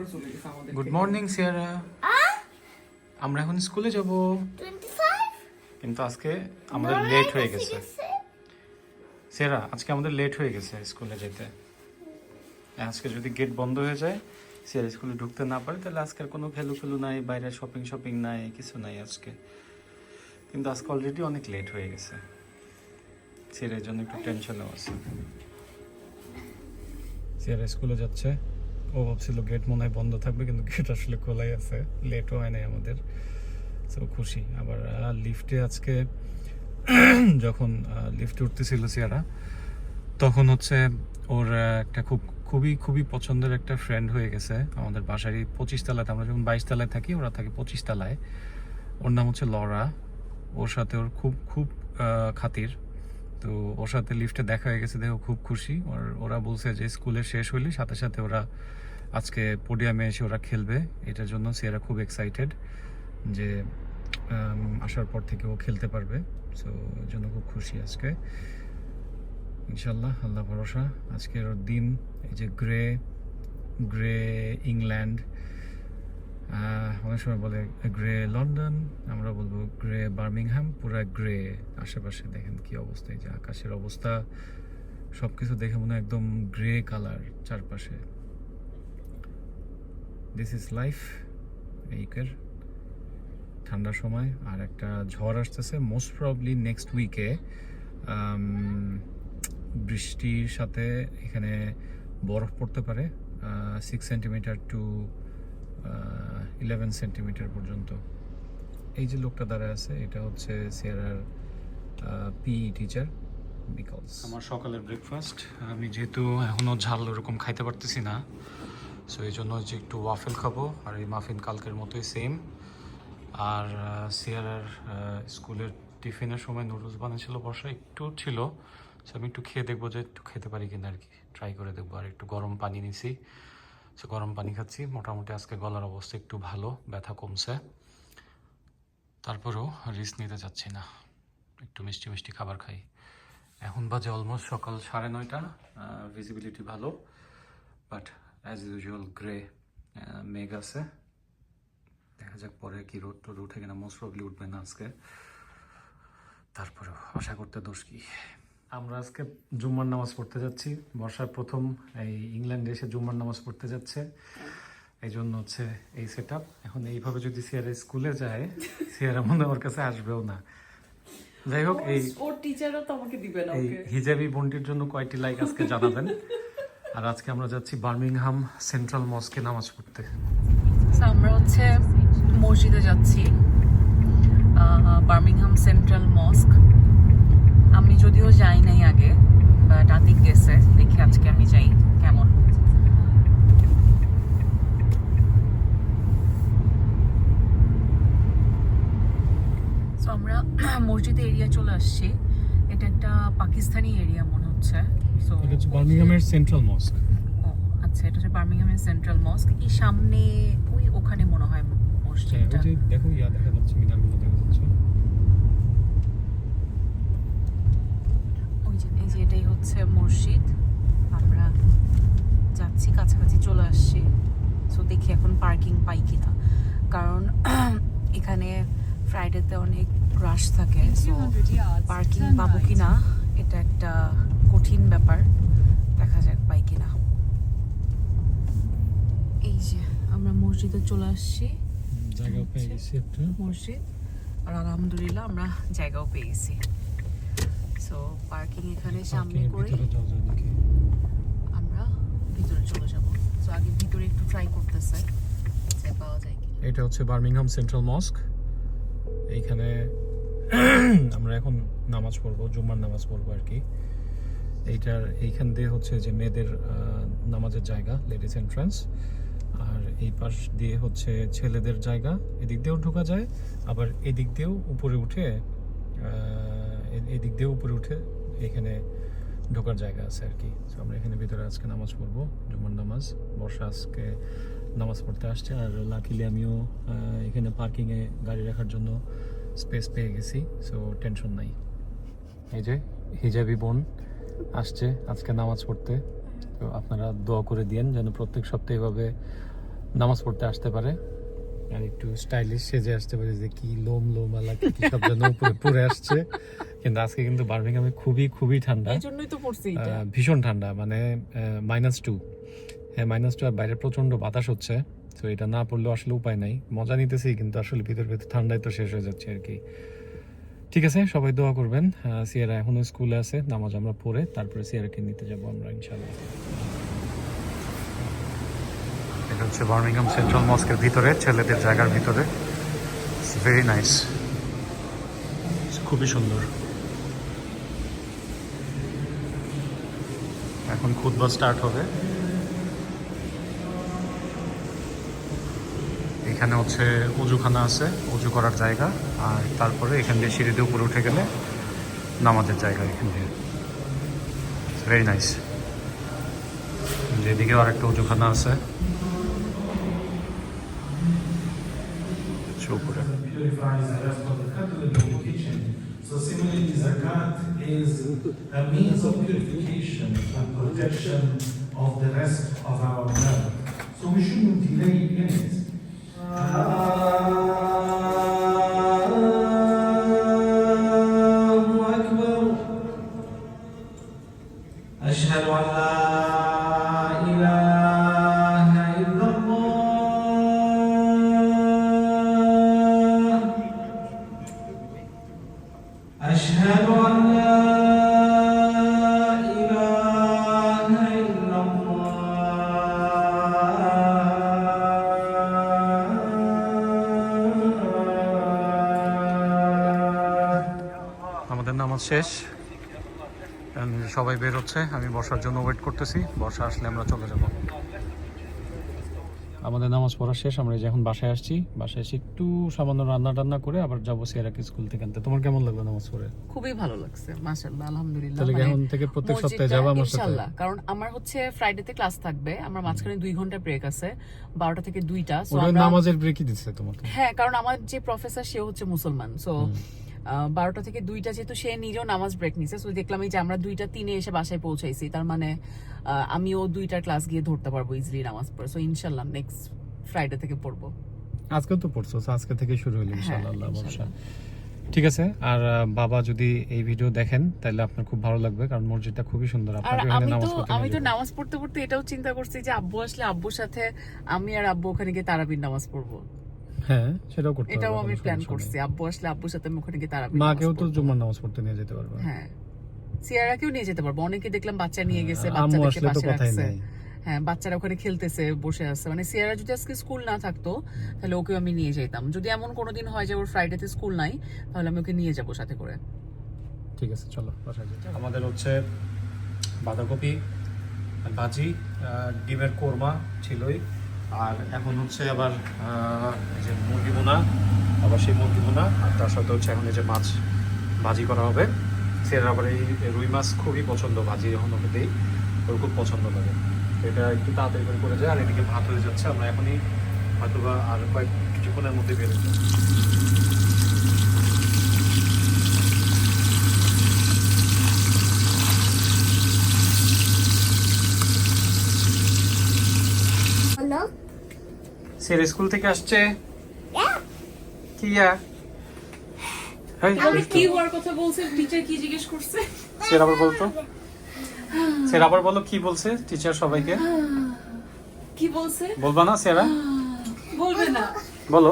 করে চলে গেছে আমাদের। গুড মর্নিং সিয়ারা। আমরা এখন স্কুলে যাব, 25 কিন্তু আজকে আমাদের লেট হয়ে গেছে। সিয়ারা, আজকে আমাদের লেট হয়ে গেছে স্কুলে যেতে। আজকে যদি গেট বন্ধ হয়ে যায়, সিয়ারা স্কুলে ঢুকতে না পারে, তাহলে আজকের কোনো খেলু নাই, বাইরে শপিং নাই, কিছু নাই আজকে। কিন্তু আজকে অলরেডি অনেক লেট হয়ে গেছে, সিয়ারা এর জন্য একটু টেনশনও আছে। সিয়ারা স্কুলে যাচ্ছে, ও ভাবছিল গেট মনে হয় বন্ধ থাকবে, কিন্তু গেট আসলে খোলাই আছে, লেটও হয় নাই আমাদের। তো খুশি। আবার লিফটে আজকে যখন লিফটে উঠতেছিল সিয়ারা, তখন হচ্ছে ওর একটা খুবই পছন্দের একটা ফ্রেন্ড হয়ে গেছে আমাদের বাসারই 25 তলায়। আমরা যখন 22 তলায় থাকি, ওরা থাকে 25 তলায়। ওর নাম হচ্ছে লরা। ওর সাথে ওর খুব খাতির। তো ওর সাথে লিফটে দেখা হয়ে গেছে, দেখো খুব খুশি। ওরা বলছে যে স্কুলে শেষ হইলে সাথে সাথে ওরা আজকে পোডিয়ামে এসে ওরা খেলবে। এটার জন্য সিয়ারা খুব এক্সাইটেড যে আসার পর থেকে ও খেলতে পারবে। সো এর জন্য খুব খুশি আজকে। ইনশাল্লাহ, আল্লাহ ভরসা। আজকের ওর দিন। এই যে গ্রে ইংল্যান্ড, অনেক সময় বলে গ্রে লন্ডন, আমরা বলবো গ্রে বার্মিংহাম, পুরো গ্রে। আশেপাশে দেখেন কি অবস্থা, এই যে আকাশের অবস্থা, সব কিছু দেখে মনে হয় একদম গ্রে কালার চারপাশে। This is life. এইকের ঠান্ডার সময়। আর একটা ঝড় আসতেছে, মোস্ট প্রবাবলি নেক্সট উইকে। বৃষ্টির সাথে এখানে বরফ পড়তে পারে 6 সেন্টিমিটার টু 11 সেন্টিমিটার পর্যন্ত। এই যে লোকটা দাঁড়ায় আছে, এটা হচ্ছে সিয়ারার পিই টিচার। বিকজ আমার সকালের ব্রেকফাস্ট, আমি যেহেতু এখনও ঝাল ওরকম খাইতে পারতেছি না, সো এই জন্য যে একটু ওয়াফেল খাবো। আর এই মাফিন কালকের মতোই সেম। আর সিয়ারার স্কুলের টিফিনের সময় নুডলস বানিয়েছিল, বর্ষা একটু ছিল, সো আমি একটু খেয়ে দেখবো যে একটু খেতে পারি কিনা আর কি, ট্রাই করে দেখবো। আর একটু গরম পানি নিছি, সো গরম পানি খাচ্ছি। মোটামুটি আজকে গলার অবস্থা একটু ভালো, ব্যথা কমছে। তারপরেও রিস্ক নিতে চাচ্ছি না, একটু মিষ্টি খাবার খাই। এখন বাজে অলমোস্ট সকাল 9:30। ভিজিবিলিটি ভালো, বাট অ্যাজ ইউজুয়াল গ্রে মেঘ আছে। দেখা যাক পরে কি রোদ টোদ উঠে কিনা। মোস্ট প্রবলি উঠবে না আজকে, তারপরেও আশা করতে দোষ কি। আমরা আজকে জুম্মার নামাজ পড়তে যাচ্ছি। বর্ষার প্রথম এই ইংল্যান্ডে এসে জুম্মার নামাজ পড়তে যাচ্ছে, এই জন্য হচ্ছে এই সেট আপ। এখন এইভাবে যদি সিয়ারা স্কুলে যায়, সিয়ারা মনে ওর কাছে আসবেও না। যাই হোক, এই ওর টিচারও তো আমাকে দিবে না। এই হিজাবি বোনটির জন্য কয়টি লাইক আজকে জানাবেন। আর আজকে আমরা যাচ্ছি বার্মিংহাম সেন্ট্রাল মস্কে নামাজ পড়তে। আমরা হচ্ছে মসজিদে যাচ্ছি, বার্মিংহাম সেন্ট্রাল মস্ক। আমি যদিও যাই নাই আগে, বাট আতিক গেছে, দেখি আজকে আমি যাই কেমন। সো আমরা মসজিদে এরিয়া চলে আসছি। এটা একটা পাকিস্তানি এরিয়া মনে হচ্ছে। সো এটা হচ্ছে বার্মিংহামের সেন্ট্রাল মস্ক। আচ্ছা, এটা হচ্ছে বার্মিংহামের সেন্ট্রাল মস্ক। এই সামনে ওখানে মনে হয় মসজিদটা। ওই যে দেখো দেখা যাচ্ছে, মিনারগুলো দেখা যাচ্ছে। এই যে এটাই হচ্ছে মসজিদ। আমরা যাচ্ছি, কাছাকাছি চলে আসছি। সো দেখি এখন পার্কিং পাই কিনা, কারণ এখানে ফ্রাইডেতে অনেক রাশ থাকে। সো পার্কিং পাবো কিনা এটা একটা কঠিন ব্যাপার, দেখা যাক পাই কিনা। এই যে আমরা মসজিদে চলে আসছি, জায়গা পেয়ে গেছি একটা মসজিদ। আর আলহামদুলিল্লাহ আমরা জায়গাও পেয়ে গেছি। সো পার্কিং এখানে সামনে করে আমরা ভিতরে চলে যাব। সো আগে ভিতরে একটু ট্রাই করতেছে যে পাওয়া যায় কি। এটা হচ্ছে বার্মিংহাম সেন্ট্রাল মস্ক। এইখানে আমরা এখন নামাজ পড়বো, জুম্মার নামাজ পড়বো আর কি। এইখান দিয়ে হচ্ছে যে মেয়েদের নামাজের জায়গা, লেডিস এন্ট্রান্স। আর এই পাশ দিয়ে হচ্ছে ছেলেদের জায়গা, এদিক দিয়েও ঢোকা যায়, আবার এদিক দিয়েও উপরে উঠে এখানে ঢোকার জায়গা আছে আর কি। তো আমরা এখানে ভিতরে আজকে নামাজ পড়বো, জুমার নামাজ। বর্ষা আজকে নামাজ পড়তে আসছে, আর লাকিলি আমিও এখানে পার্কিংয়ে গাড়ি রাখার জন্য স্পেস পেয়ে গেছি, সো টেনশন নাই। এই যে হিজাবি বোন আসছে আজকে নামাজ পড়তে, তো আপনারা দোয়া করে দিয়েন যেন প্রত্যেক সপ্তাহে এভাবে নামাজ পড়তে আসতে পারে আর একটু স্টাইলিশ সেজে আসতে পারে, যে কি লোম আলা কি সব যেন উপরে পরে আসছে। কিন্তু আজকে কিন্তু বার্মিংহামে খুবই ঠান্ডা, এইজন্যই তো পড়ছি এটা। ভীষণ ঠান্ডা, মানে -2। হ্যাঁ -2, আর বাইরে প্রচন্ড বাতাস হচ্ছে। তো এটা না পড়লেও আসলে উপায় নাই, মজা নিতেছি কিন্তু আসলে ভিতর ঠান্ডায় তো শেষ হয়ে যাচ্ছে আর কি। ঠিক আছে, সবাই দোয়া করবেন। সিয়ারা এখনো স্কুলে আছে, নামাজ আমরা পড়ে তারপরে সিয়ারাকে নিতে যাব আমরা ইনশাআল্লাহ। এটা হচ্ছে বার্মিংহাম সেন্ট্রাল মস্কের ভিতরে, ছেলেদের জায়গার ভিতরে। ইটস ভেরি নাইস, খুবই সুন্দর। এখন খুতবা স্টার্ট হবে। এখানে হচ্ছে অজুখানা আছে, অজু করার জায়গা, আর তারপরে এখান দিয়ে সিঁড়ি দিয়ে উপরে উঠে গেলে নামাজের জায়গা এখান দিয়ে। Very nice. যেদিকেও আরেকটা অজুখানা আছে উপরে। Purifies the rest of the cutlery in the kitchen. So similarly, zakat is a means of purification and protection of the rest of our wealth. So we shouldn't delay in it. Allahu Akbar. Ashhadu an la ilaha illallah. أشهد أن لا إله إلا الله. আমাদের নামাজ শেষ, সবাই বের হচ্ছে, আমি বর্ষার জন্য wait করতেছি, বর্ষা আসলে আমরা চলে যাব। আমাদের নামাজ পড়া শেষ, আমরা এই যে এখন বাসায় আসছি, বাসায় এসে একটু সামান্য রান্না করে আবার যাবো সিয়ারাকে স্কুল থেকে আনতে। তোমার কেমন লাগলো নামাজ পড়ে? খুবই ভালো লাগছে, মাশাআল্লাহ, আলহামদুলিল্লাহ। তাহলে মানে এখন থেকে প্রত্যেক সপ্তাহে যাবা আমার সাথে? ইনশাআল্লাহ, কারণ আমার হচ্ছে ফ্রাইডেতে ক্লাস থাকবে, আমার মাঝখানে 2 ঘন্টা ব্রেক আছে, 12টা থেকে 2টা। সো ওরা আমরা নামাজের ব্রেকই দিচ্ছে তোমাকে? হ্যাঁ, কারণ আমার যে প্রফেসর সে হচ্ছে মুসলমান, সো 12টা থেকে 2টা যেহেতু সে নিজেও নামাজ ব্রেক নিছে, সো দেখলাম এই যে আমরা 2:03 এসে বাসায় পৌঁছাইছি, তার মানে আমিও 2টার ক্লাস গিয়ে ধরতে পারবো ইজিলি নামাজ পড়ে। সো ইনশাআল্লাহ নেক্সট ফ্রাইডে থেকে পড়বো। আজকে তো পড়ছো, আজকে থেকে শুরু হলো ইনশাআল্লাহ, আল্লাহ ভরসা। ইনশাআল্লাহ। ঠিক আছে। আর বাবা যদি এই ভিডিও দেখেন তাহলে আপনার খুব ভালো লাগবে, কারণ মসজিদটা খুবই সুন্দর। আর আপনাকে এখানে নামাজ পড়তে আমি তো নিয়ে যাবো। নামাজ পড়তে এটাও চিন্তা করছি যে আব্বু আসলে আব্বুর সাথে আমি আর আব্বু ওখানে গিয়ে তারাবির নামাজ পড়বো। হ্যাঁ, সেটাও করতে এটাও পারবো, আমি কোনো প্ল্যান সমস্যা করছি, নেই। আব্বু আসলে আব্বুর সাথে আমি ওখানে গিয়ে তারাবির মাকেও তো নামাজ পড়বো। জুম্মার নামাজ পড়তে নিয়ে যেতে পারবো। হ্যাঁ, সিয়ারাকেও নিয়ে যেতে পারবো। অনেকে দেখলাম বাচ্চা নিয়ে গেছে, আম্মু বাচ্চাদেরকে আসলে তো পাশে কথাই রাখছে। নেই। হ্যাঁ, বাচ্চারা ওখানে খেলতেছে, বসে আছে। মানে সিয়ারা যদি আজকে স্কুল না থাকতো তাহলে ওকেও আমি নিয়ে যেতাম। যদি এমন কোনোদিন হয় যে ওর ফ্রাইডেতে স্কুল নাই, তাহলে আমি ওকে নিয়ে যাবো সাথে করে। ঠিক আছে, চলো বাসায় যাই। আমাদের হচ্ছে বাঁধাকপি ভাজি, ডিমের কোরমা ছিলই, আর এখন হচ্ছে আবার এই যে মুরগি বোনা, আবার সেই মুরগি বোনা, আর তার সাথে হচ্ছে এখন এই যে মাছ ভাজি করা হবে। সেটা আবার এই রুই মাছ খুবই পছন্দ, ভাজি যখন ওকে দিই ওর খুব পছন্দ লাগে। এটা একটু তাড়াতাড়ি করে যায়, আর এদিকে ভাত হয়ে যাচ্ছে। আমরা এখনই হয়তো বা আর কিছুক্ষণের মধ্যে বেরোবো। Hello? স্যার স্কুল থেকে আসছে? Yeah. কি আমি কি হওয়ার কথা বলছে, টিচার কি জিজ্ঞেস করছে? স্যার আবার বলতো, স্যার আবার বলো কি বলছে টিচার সবাইকে? কি বলছে? বলবা না স্যারা? বলবে না। বলো।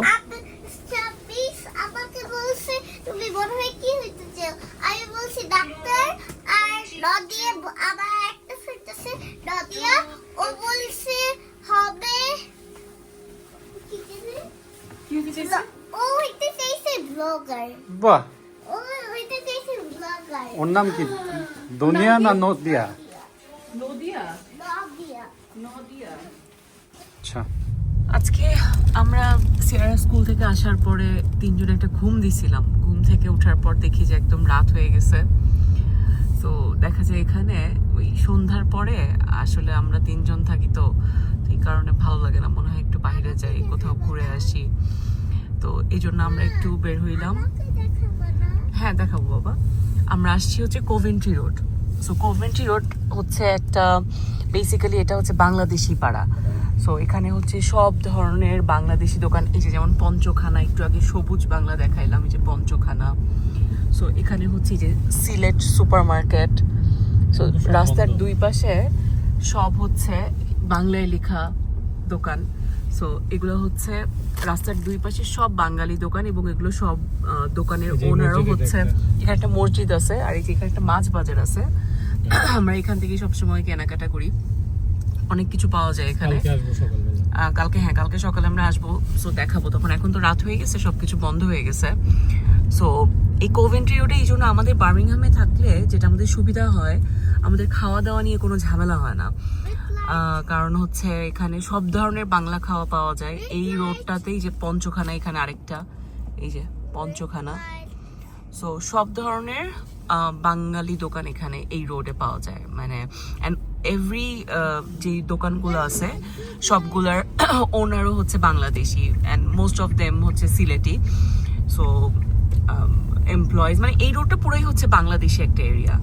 প্লিজ আমাকে বলছে তুমি বড় হয়ে কি হইতে চাও? আমি বলছি ডাক্তার, আর নদিয়া আবার একটা ফিরতেছে নদিয়া, ও বলছে হবে কি জানি? কি হতে চাইছে? ও হইতে চাইছে ব্লগার। বাহ, ও হইতে চাইছে ব্লগার। ওর নাম কি? দুনিয়া না নদিয়া? নদিয়া। নদিয়া। নদিয়া। আচ্ছা, আজকে আমরা সিয়ারা স্কুল থেকে আসার পরে তিনজনে একটা ঘুম দিছিলাম। ঘুম থেকে ওঠার পর দেখি যে একদম রাত হয়ে গেছে। তো দেখা যায় এখানে ওই সন্ধ্যার পরে আসলে আমরা তিনজন থাকি, তো এই কারণে ভালো লাগে না, মনে হয় একটু বাইরে যাই, কোথাও ঘুরে আসি। তো এই জন্য আমরা একটু বের হইলাম। আমাকে দেখাবো না? হ্যাঁ, দেখাবো বাবা। আমরা আসছি হচ্ছে Coventry road. So Coventry road হচ্ছে একটা বেসিক্যালি এটা হচ্ছে বাংলাদেশি পাড়া। সো এখানে হচ্ছে সব ধরনের বাংলাদেশি দোকান, এই যে যেমন পঞ্চখানা, একটু আগে সবুজ বাংলা দেখাইলাম, এই যে পঞ্চখানা। সো এখানে হচ্ছে এই যে সিলেট সুপার মার্কেট। সো রাস্তার দুই পাশে সব হচ্ছে বাংলায় লেখা দোকান। সো এগুলো হচ্ছে রাস্তার দুই পাশে সব বাঙালি দোকান, এবং এগুলো সব দোকানের এই যে ওনারও মসজিদের হচ্ছে, একটা। এখানে একটা মসজিদ আছে, আর এই যে এখানে একটা মাছ বাজার আছে। আমরা এখান থেকে সবসময় কেনাকাটা করি, অনেক কিছু পাওয়া যায় এখানে। কালকে আসবো সকালবেলা। কালকে সকালে আমরা আসবো, সো দেখাবো তখন। এখন তো রাত হয়ে গেছে, সবকিছু বন্ধ হয়ে গেছে। সো এই কোভেন্ট্রি রোডে এই জন্য আমাদের বার্মিংহামে থাকলে যেটা আমাদের সুবিধা হয়, আমাদের খাওয়া দাওয়া নিয়ে কোনো ঝামেলা হয় না। কারণ হচ্ছে এখানে সব ধরনের বাংলা খাওয়া পাওয়া যায়। এই রোডটাতেই যে পঞ্চখানা, এখানে আরেকটা, এই যে পঞ্চখানা। সো সব ধরনের বাঙালি দোকান এখানে এই রোডে পাওয়া যায়, মানে অ্যান্ড এভরি যে দোকানগুলো আছে সবগুলার ওনারও হচ্ছে Bangladeshi, and most of them হচ্ছে সিলেটি। সো এমপ্লয়িজ, মানে এই রোডটা পুরোই হচ্ছে বাংলাদেশি একটা এরিয়া।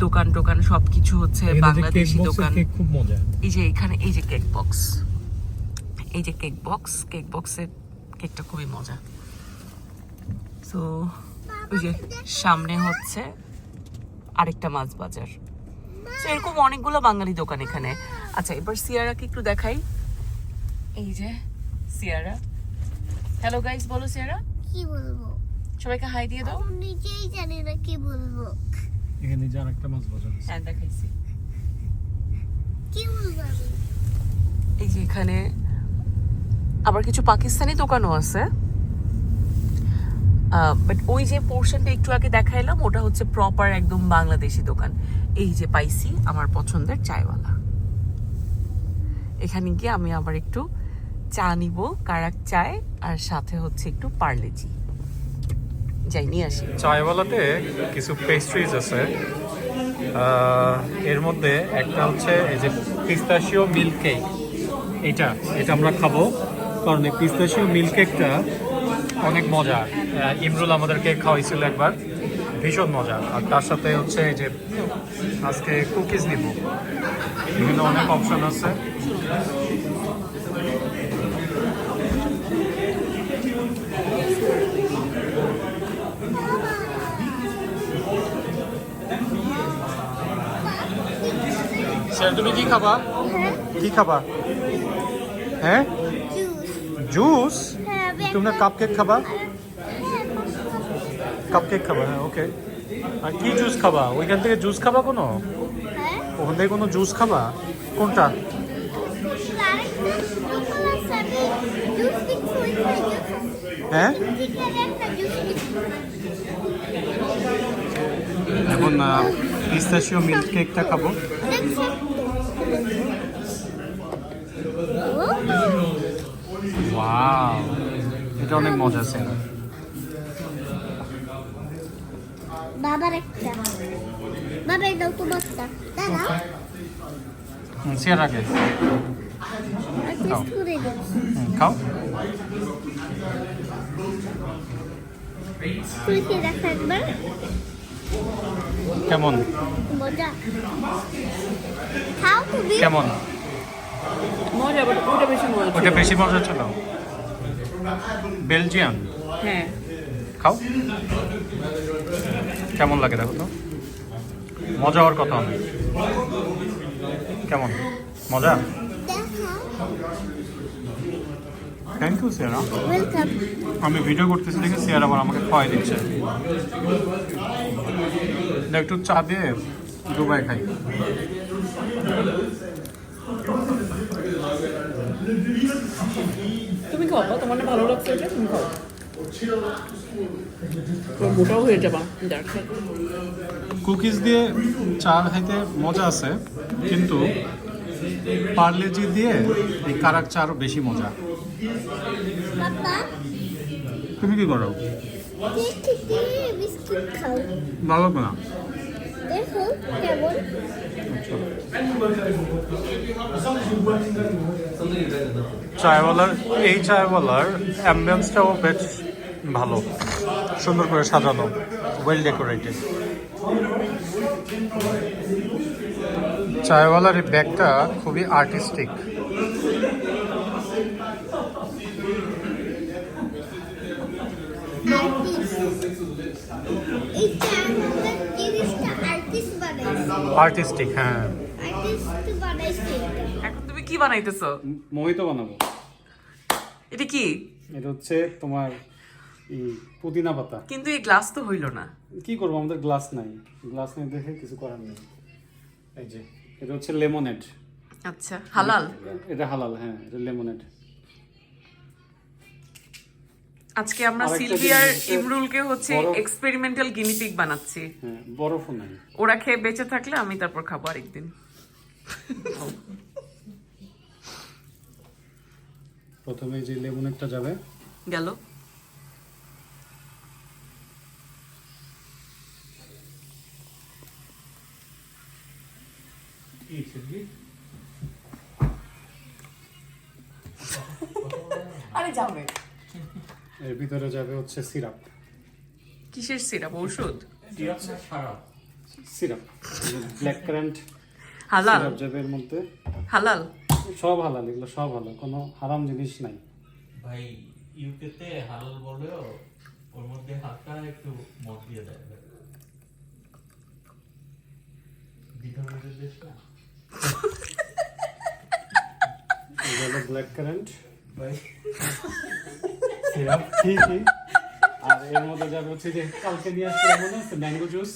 দোকান টোকান সবকিছু হচ্ছে বাংলাদেশি দোকান। খুব মজা। এই যে এখানে এই যে কেক বক্স, এই যে কেক বক্সের কেকটা খুবই মজা। সো ওই যে সামনে হচ্ছে আরেকটা মাছ বাজার। তো এরকম অনেকগুলো বাঙালি দোকান এখানে। আচ্ছা, এবার সিয়ারাকে একটু দেখাই। এই যে সিয়ারা, হ্যালো গাইস বলো সিয়ারা, কি বলবো? সবাইকে হাই দিয়ে দাও। আমি নিজেই জানি না কি বলবো। এখানে যে আরেকটা মাছ বাজার আছে। হ্যাঁ দেখাইছি। কি বলবো আমি? এই যে এখানে আবার কিছু পাকিস্তানি দোকানও আছে, বাট ওই যে পোর্শনটা একটু আগে দেখাইলাম ওটা হচ্ছে প্রপার একদম বাংলাদেশি দোকান। এই যে পাইছি আমার পছন্দের চায়ওয়ালা, এখানে গিয়ে আমি আবার একটু চা নিব, কারাক চায়, আর সাথে হচ্ছে একটু পার্লেজি। যাই নিয়ে আসি। চায়ওয়ালাতে কিছু পেস্ট্রিজ আছে। এর মধ্যে একটা হচ্ছে এই যে পিস্তাশিও মিল্ক কেক, এটা আমরা খাবো, কারণ এই পিস্তাশিও মিল্ক কেকটা অনেক মজা। ইমরুল আমাদেরকে খাওয়াইছিল একবার, ভীষণ মজা। আর তার সাথে হচ্ছে এই যে আজকে কুকিজ নিব, এখানে অনেক অপশন আছে। স্যার তুমি কি খাবা? কি খাবা? হ্যাঁ, জুস। জুস? হ্যাঁ, তোমরা কাপ কেক খাবা? হ্যাঁ, কাপ কেক খাবা, হ্যাঁ ওকে। আর কি জুস খাবা? ওইখান থেকে জুস খাবা কোনো? হ্যাঁ। ওখান থেকে কোনো জুস খাবা? কোনটা? আরেকটা দোকান আছে, আমি জুস কিনছি, ওইখানে জুস আছে। হ্যাঁ, চিকেনের একটা জুস কিনছি। এখন পিস্তাশিও মিল্ক কেকটা খাবো। দেখছো? ওয়াও, এটা অনেক মজা আছে। বাবার একটা। বাবা এটাও তোমারটা। দাদা, সিয়ার আগে আর টেস্ট করে দাও। খাও। তুই কি দেখা একবার? কেমন মজা। খাও তুমি। কেমন? মজা, বাট ওটা বেশি মজা ওটা বেশি মজা ছিল। বেলজিয়ান, হ্যাঁ। খাও। কেমন লাগে দেখো তো, মজা হওয়ার কথা অনেক। কেমন মজা? দেখা। থ্যাংক ইউ সিয়ারা। ওয়েলকাম। আমি ভিডিও করতেছি দেখে সিয়ারা আবার আমাকে খাওয়াই দিচ্ছে। একটু চা দিয়ে দুবাই খাই। তুমি খাও, তোমার না ভালো লাগছে এটা, তুমি খাও। মোটাও হয়ে যাবা। কুকিজ দিয়ে চা খাইতে মজা আছে, কিন্তু পার্লেজি দিয়ে এই কারাক চা আরও বেশি মজা। বাবা, তুমি কি করো? কেক থেকে বিস্কুট খাও। ভালো লাগবে না? দেখো কেমন। চায়ওয়ালার এই চায়ওয়ালার অ্যাম্বিয়েন্সটাও বেশ ভালো, সুন্দর করে সাজানো, ওয়েল ডেকোরেটেড। চায়ওয়ালার এই ব্যাগটা খুবই আর্টিস্টিক। এই চারটা জিনিসটা আর্টিস্ট বানাইছে, আর্টিস্টিক, হ্যাঁ। আর্টিস্ট বানাইছে এটা। এখন তুমি কি বানাইতেছো? মোহিত বানাবো। এটা কি? এটা হচ্ছে তোমার এই পুদিনা পাতা। কিন্তু এই গ্লাস তো হইলো না। কি করবো, আমাদের গ্লাস নাই, গ্লাস নেই দেখে কিছু করার নেই। এই যে এটা হচ্ছে লেমনেড। আচ্ছা, হালাল? এটা হালাল, হ্যাঁ, এটা লেমনেড। আজকে আমরা আরেকটা সিলভিয়ার জিনিস হচ্ছে ইমরুলকে হচ্ছে বরফ- এক্সপেরিমেন্টাল গিনিপিগ বানাচ্ছি। হ্যাঁ, বরফও নাই। ওরা খেয়ে বেঁচে থাকলে আমি তারপর খাবো আরেকদিন। প্রথমে যে লেমনেডটা যাবে, গেল। আরে যাবে। এর ভিতরে যাবে হচ্ছে সিরাপ। কিসের সিরাপ? ঔষধ? সিরাপ, ব্ল্যাক কারেন্ট হালাল? সিরাপ যাবে এর মধ্যে। হালাল? সব হালাল, এগুলো সব হালাল, কোনো হারাম জিনিস নাই। ভাই ইউকেতে হালাল বলেও ওর মধ্যে হালকা একটু মদ দিয়ে দেয় দ্বিধাবোধের দেশ না এটা হলো ব্ল্যাক কারেন্ট ভাই। সিরাপ, ঠিকই। আর এর মধ্যে যাবে হচ্ছে যে কালকে নিয়ে আসছিলাম, মনে আছে, ম্যাঙ্গো জুস।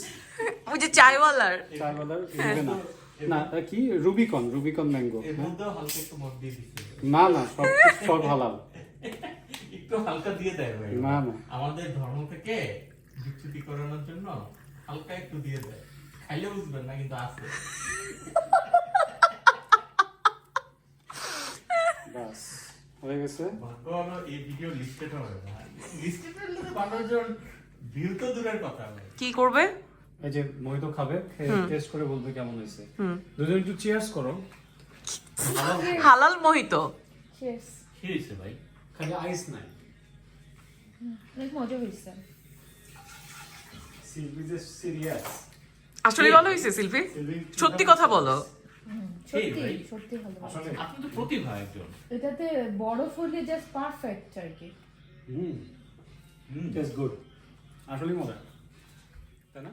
ওই যে চায়ওয়ালার। চারবেলার দিবে না, না কি রুবিকন, রুবিকন ম্যাঙ্গো। এর মধ্যেও হালকা একটু মদ দিয়ে দিচ্ছে না না, সব সব হালাল। একটু হালকা দিয়ে দেয় ভাই। না না, আমাদের ধর্ম থেকে বিচ্যুতি করানোর জন্য হালকা একটু দিয়ে দেয়। খাইলে বুঝবেন না, কিন্তু আছে। বাস হয়ে গেছে। ভাগ্য হলো এই ভিডিও লিস্টেড হবে না। লিস্টেড হলে তো মানুষজন ভিউ তো দূরের কথা ভাই। কি করবে? এই যে মোহিত খাবে, টেস্ট করে বলবে কেমন হয়েছে। হুম। দুজন একটু চিয়ার্স করো। হালাল মোহিত। Cheers. কি হয়েছে ভাই? খালি আইস নাই। অনেক মজা হয়েছে। সিলভি যে সিরিয়াস। আসলে ভালো হয়েছে সিলভি? সত্যি কথা বলো। সত্যি ভাই। সত্যি ভালো। আসলে আপনি তো প্রতিভা একজন। এটাতে বরফ হলে জাস্ট পারফেক্ট আর কি। টেস্ট গুড, আসলে মজা, তাই না?